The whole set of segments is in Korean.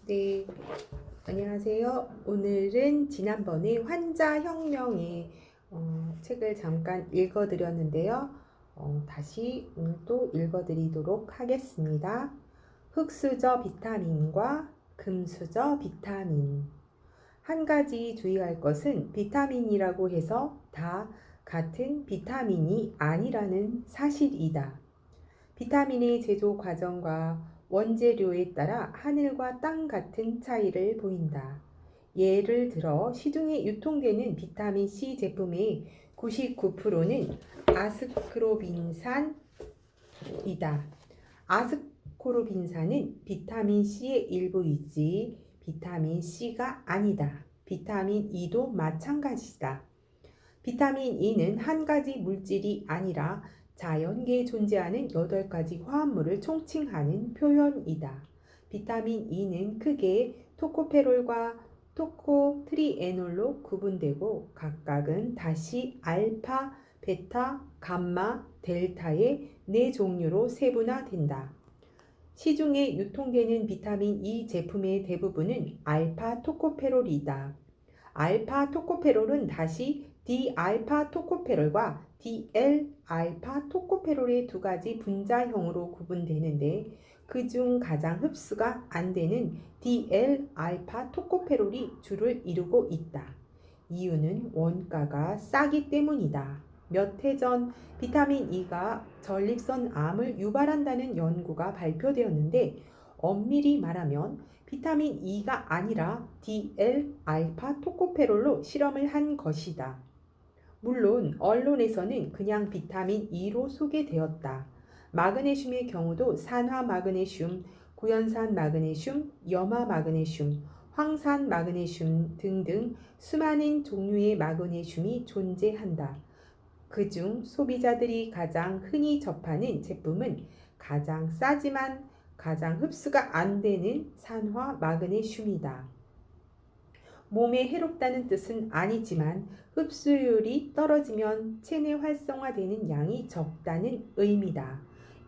네, 안녕하세요. 오늘은 지난번에 환자혁명의 책을 잠깐 읽어드렸는데요. 다시 오늘 또 읽어드리도록 하겠습니다. 흑수저 비타민과 금수저 비타민. 한 가지 주의할 것은 비타민이라고 해서 다 같은 비타민이 아니라는 사실이다. 비타민의 제조 과정과 원재료에 따라 하늘과 땅 같은 차이를 보인다. 예를 들어 시중에 유통되는 비타민 C 제품의 99%는 아스코르빈산이다. 아스코르빈산은 비타민 C의 일부이지 비타민 C가 아니다. 비타민 E도 마찬가지다. 비타민 E는 한 가지 물질이 아니라 자연계에 존재하는 8가지 화합물을 총칭하는 표현이다. 비타민 E는 크게 토코페롤과 토코트리에놀로 구분되고 각각은 다시 알파, 베타, 감마, 델타의 4종류로 세분화된다. 시중에 유통되는 비타민 E 제품의 대부분은 알파 토코페롤이다. 알파 토코페롤은 다시 D알파 토코페롤과 DL 알파 토코페롤의 두 가지 분자형으로 구분되는데 그중 가장 흡수가 안 되는 DL 알파 토코페롤이 주를 이루고 있다. 이유는 원가가 싸기 때문이다. 몇 해 전 비타민 E가 전립선 암을 유발한다는 연구가 발표되었는데 엄밀히 말하면 비타민 E가 아니라 DL 알파 토코페롤로 실험을 한 것이다. 물론 언론에서는 그냥 비타민 E로 소개되었다. 마그네슘의 경우도 산화 마그네슘, 구연산 마그네슘, 염화 마그네슘, 황산 마그네슘 등등 수많은 종류의 마그네슘이 존재한다. 그중 소비자들이 가장 흔히 접하는 제품은 가장 싸지만 가장 흡수가 안 되는 산화 마그네슘이다. 몸에 해롭다는 뜻은 아니지만 흡수율이 떨어지면 체내 활성화되는 양이 적다는 의미다.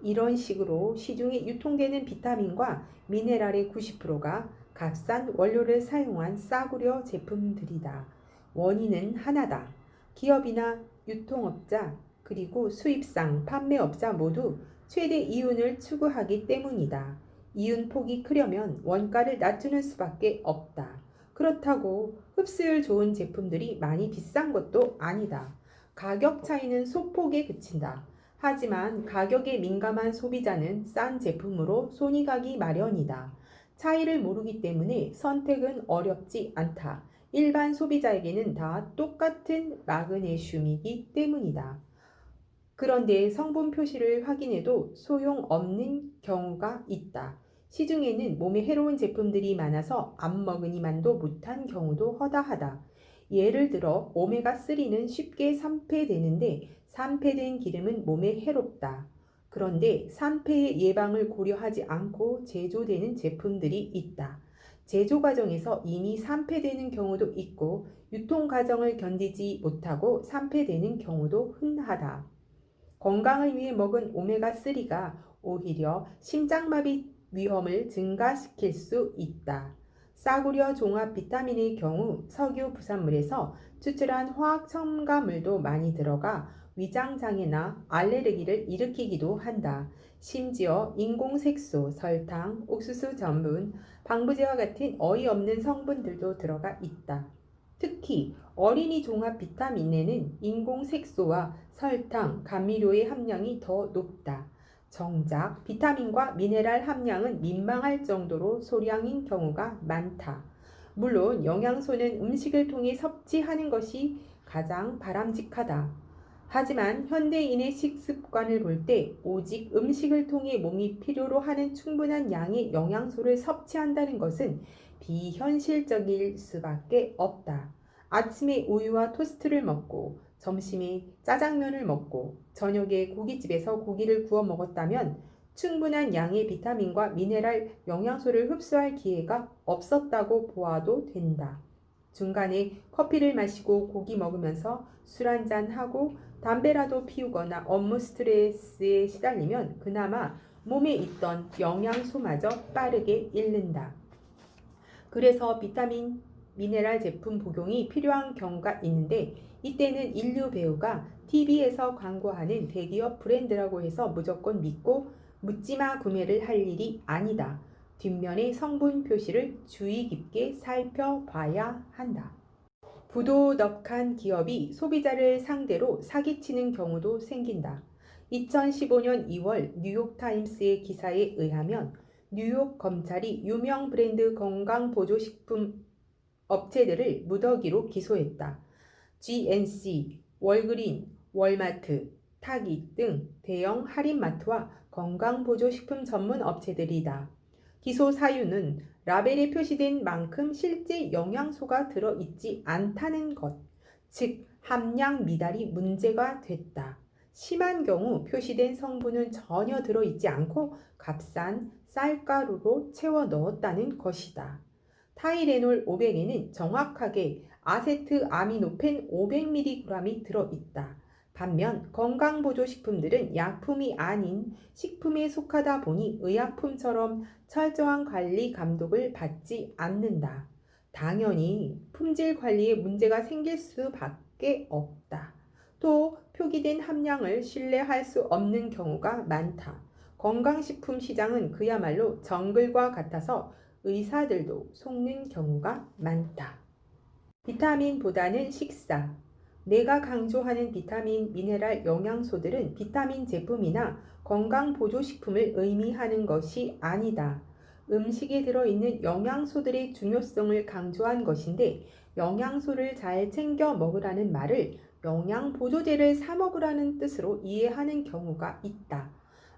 이런 식으로 시중에 유통되는 비타민과 미네랄의 90%가 값싼 원료를 사용한 싸구려 제품들이다. 원인은 하나다. 기업이나 유통업자 그리고 수입상, 판매업자 모두 최대 이윤을 추구하기 때문이다. 이윤폭이 크려면 원가를 낮추는 수밖에 없다. 그렇다고 흡수율 좋은 제품들이 많이 비싼 것도 아니다. 가격 차이는 소폭에 그친다. 하지만 가격에 민감한 소비자는 싼 제품으로 손이 가기 마련이다. 차이를 모르기 때문에 선택은 어렵지 않다. 일반 소비자에게는 다 똑같은 마그네슘이기 때문이다. 그런데 성분 표시를 확인해도 소용없는 경우가 있다. 시중에는 몸에 해로운 제품들이 많아서 안 먹으니만도 못한 경우도 허다하다. 예를 들어 오메가3는 쉽게 산패되는데 산패된 기름은 몸에 해롭다. 그런데 산패의 예방을 고려하지 않고 제조되는 제품들이 있다. 제조 과정에서 이미 산패되는 경우도 있고 유통 과정을 견디지 못하고 산패되는 경우도 흔하다. 건강을 위해 먹은 오메가3가 오히려 심장마비 위험을 증가시킬 수 있다. 싸구려 종합 비타민의 경우 석유 부산물에서 추출한 화학 첨가물도 많이 들어가 위장장애나 알레르기를 일으키기도 한다. 심지어 인공색소, 설탕, 옥수수 전분, 방부제와 같은 어이없는 성분들도 들어가 있다. 특히 어린이 종합 비타민에는 인공색소와 설탕, 감미료의 함량이 더 높다. 정작 비타민과 미네랄 함량은 민망할 정도로 소량인 경우가 많다. 물론 영양소는 음식을 통해 섭취하는 것이 가장 바람직하다. 하지만 현대인의 식습관을 볼 때 오직 음식을 통해 몸이 필요로 하는 충분한 양의 영양소를 섭취한다는 것은 비현실적일 수밖에 없다. 아침에 우유와 토스트를 먹고 점심에 짜장면을 먹고 저녁에 고깃집에서 고기를 구워 먹었다면 충분한 양의 비타민과 미네랄 영양소를 흡수할 기회가 없었다고 보아도 된다. 중간에 커피를 마시고 고기 먹으면서 술 한잔 하고 담배라도 피우거나 업무 스트레스에 시달리면 그나마 몸에 있던 영양소마저 빠르게 잃는다. 그래서 비타민, 미네랄 제품 복용이 필요한 경우가 있는데 이때는 인류 배우가 TV에서 광고하는 대기업 브랜드라고 해서 무조건 믿고 묻지마 구매를 할 일이 아니다. 뒷면의 성분 표시를 주의 깊게 살펴봐야 한다. 부도덕한 기업이 소비자를 상대로 사기치는 경우도 생긴다. 2015년 2월 뉴욕타임스의 기사에 의하면 뉴욕 검찰이 유명 브랜드 건강보조식품 업체들을 무더기로 기소했다. GNC, 월그린, 월마트, 타깃 등 대형 할인마트와 건강보조식품 전문 업체들이다. 기소 사유는 라벨에 표시된 만큼 실제 영양소가 들어있지 않다는 것, 즉 함량 미달이 문제가 됐다. 심한 경우 표시된 성분은 전혀 들어있지 않고 값싼 쌀가루로 채워 넣었다는 것이다. 타이레놀 500에는 정확하게 아세트아미노펜 500mg이 들어있다. 반면 건강보조식품들은 약품이 아닌 식품에 속하다 보니 의약품처럼 철저한 관리 감독을 받지 않는다. 당연히 품질 관리에 문제가 생길 수밖에 없다. 또 표기된 함량을 신뢰할 수 없는 경우가 많다. 건강식품 시장은 그야말로 정글과 같아서 의사들도 속는 경우가 많다. 비타민보다는 식사. 내가 강조하는 비타민, 미네랄, 영양소들은 비타민 제품이나 건강보조식품을 의미하는 것이 아니다. 음식에 들어있는 영양소들의 중요성을 강조한 것인데 영양소를 잘 챙겨 먹으라는 말을 영양보조제를 사 먹으라는 뜻으로 이해하는 경우가 있다.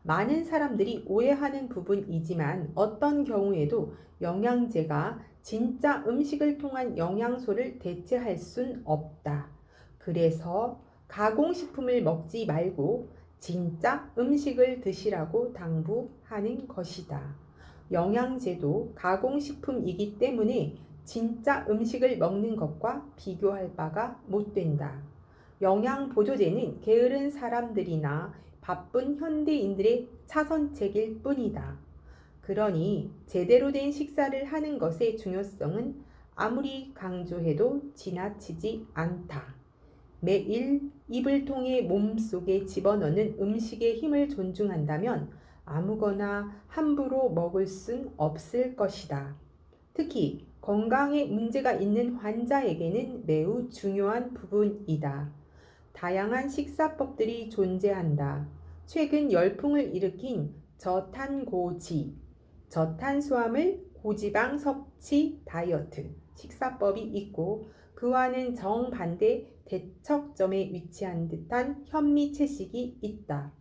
많은 사람들이 오해하는 부분이지만 어떤 경우에도 영양제가 진짜 음식을 통한 영양소를 대체할 순 없다. 그래서 가공식품을 먹지 말고 진짜 음식을 드시라고 당부하는 것이다. 영양제도 가공식품이기 때문에 진짜 음식을 먹는 것과 비교할 바가 못 된다. 영양보조제는 게으른 사람들이나 바쁜 현대인들의 차선책일 뿐이다. 그러니 제대로 된 식사를 하는 것의 중요성은 아무리 강조해도 지나치지 않다. 매일 입을 통해 몸속에 집어넣는 음식의 힘을 존중한다면 아무거나 함부로 먹을 순 없을 것이다. 특히 건강에 문제가 있는 환자에게는 매우 중요한 부분이다. 다양한 식사법들이 존재한다. 최근 열풍을 일으킨 저탄고지, 저탄수화물, 고지방 섭취 다이어트 식사법이 있고 그와는 정반대 대척점에 위치한 듯한 현미채식이 있다.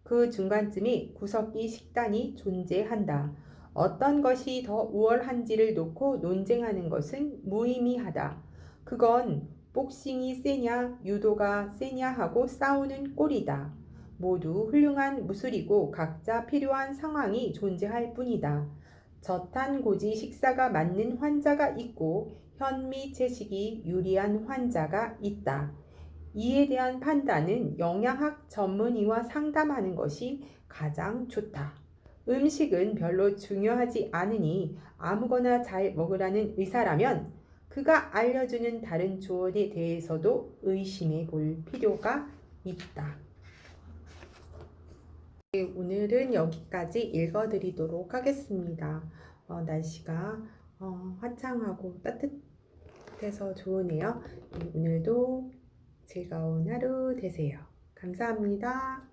그 중간쯤에 구석기 식단이 존재한다. 어떤 것이 더 우월한지를 놓고 논쟁하는 것은 무의미하다. 그건 복싱이 세냐 유도가 세냐 하고 싸우는 꼴이다. 모두 훌륭한 무술이고 각자 필요한 상황이 존재할 뿐이다. 저탄고지 식사가 맞는 환자가 있고 현미채식이 유리한 환자가 있다. 이에 대한 판단은 영양학 전문의와 상담하는 것이 가장 좋다. 음식은 별로 중요하지 않으니 아무거나 잘 먹으라는 의사라면 그가 알려주는 다른 조언에 대해서도 의심해 볼 필요가 있다. 네, 오늘은 여기까지 읽어드리도록 하겠습니다. 날씨가 화창하고 따뜻해서 좋으네요. 오늘도 즐거운 하루 되세요. 감사합니다.